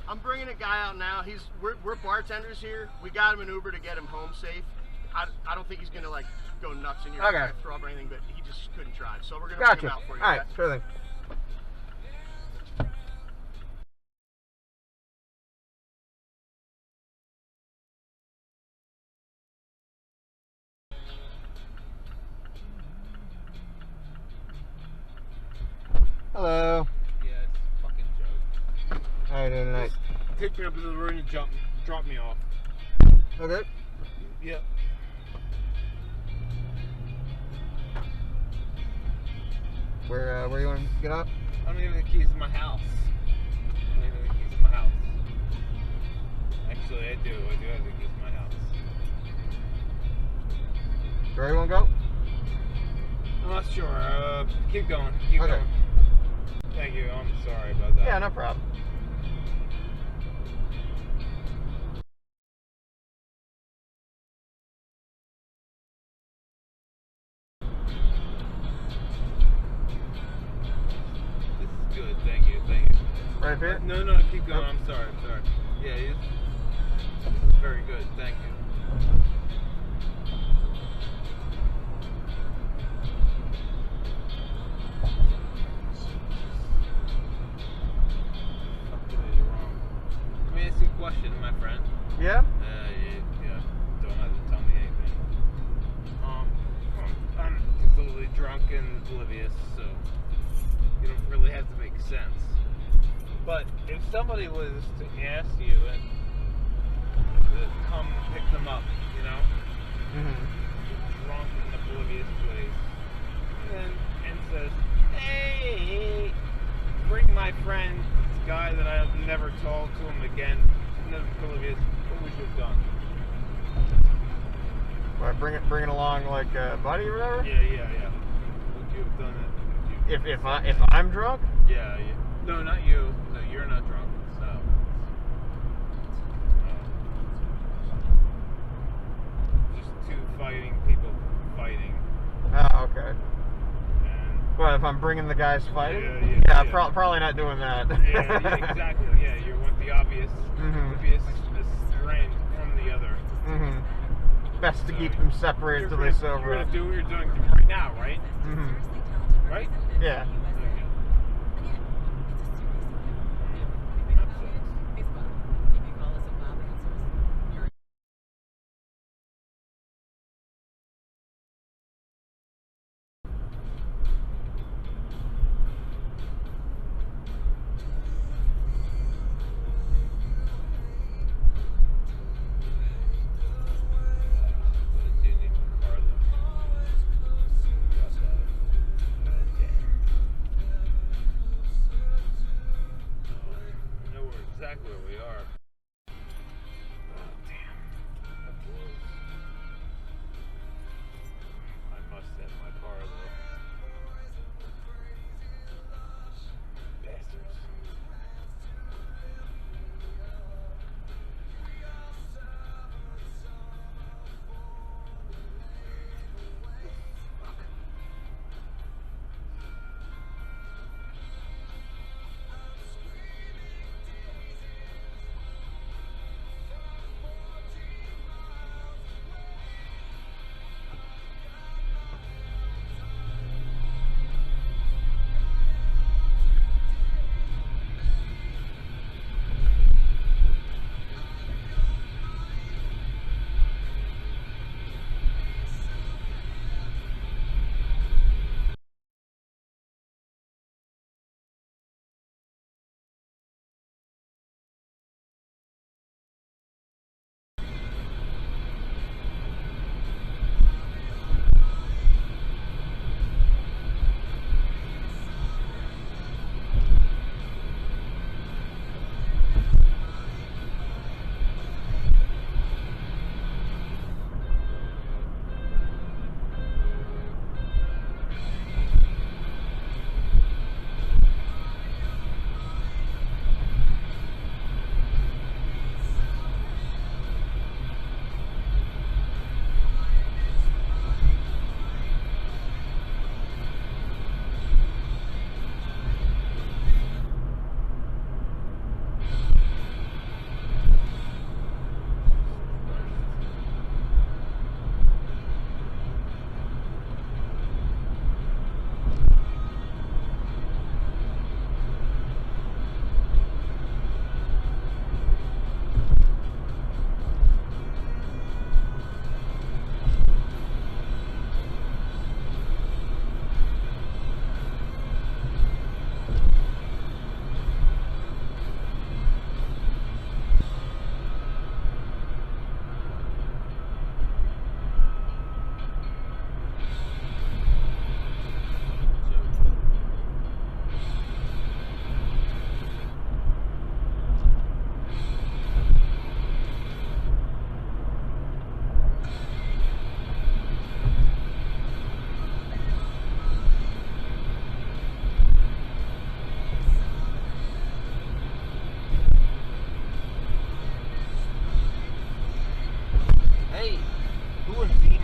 I'm bringing a guy out now. We're bartenders here. We got him an Uber to get him home safe. I don't think he's gonna like go nuts in here and throw up or anything, but he just couldn't drive. So we're gonna bring him out for you. All right, sure thing. Hello. Yeah, it's a fucking joke. How you doing tonight? Just take me up to the room and drop me off. Okay. Yep. Where you want to get up? I don't even have the keys to my house. I don't even have the keys to my house. Actually, I do. I do have the keys to my house. Where you want to go? I'm not sure. Keep going. Keep going. Thank you. I'm sorry about that. Yeah, no problem. This is good. Thank you. Thank you. Right here? No, keep going. I'm sorry. I'm sorry. Yeah, it's very good. Thank you. Let me ask you a question, my friend. Yeah? You don't have to tell me anything. I'm completely drunk and oblivious, so you don't really have to make sense. But if somebody was to ask you and to come pick them up, you know, drunk and oblivious place, and says, "Hey, bring my friend, this guy that I've never talked to him again, never oblivious," what would you have done? What, bring it along like a buddy or whatever? Yeah. Would you have done it? If I'm drunk? Yeah. No, not you. No, you're not drunk. So. Just two fighting people fighting. Oh, okay. And What, if I'm bringing the guys fighting? Yeah. Probably not doing that. yeah, exactly. Yeah, you want the obvious strain from the other. Best to keep them separated till they sober You're up. gonna do what you're doing right now, right? Right? Yeah.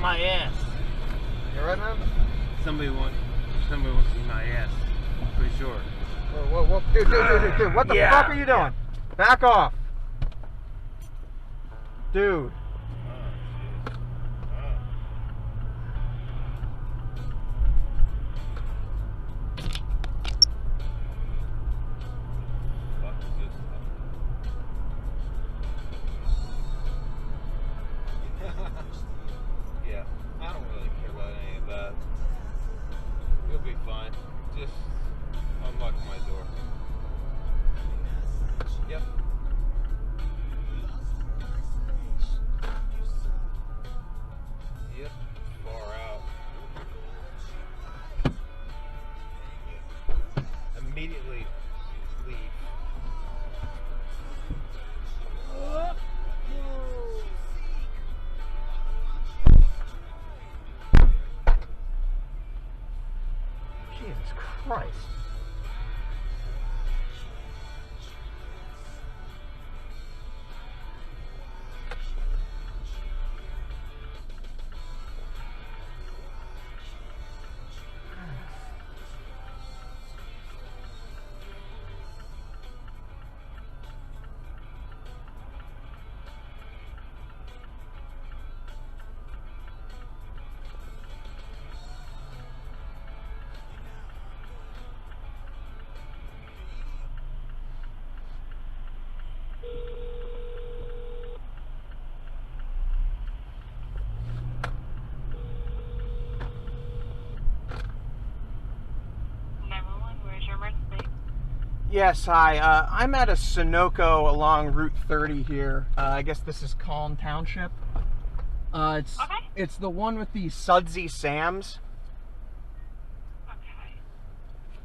my ass. You alright, man? Somebody wants to see my ass. For sure. Whoa. Dude, what the fuck are you doing? Back off. Dude. Yeah, I don't really care about any of that. You'll be fine. Just unlock my door. Yep. Yep, far out. Immediately leave. Jesus Christ. Yes, hi. I'm at a Sunoco along Route 30 here. I guess this is Calm Township. It's the one with the Sudsy Sam's.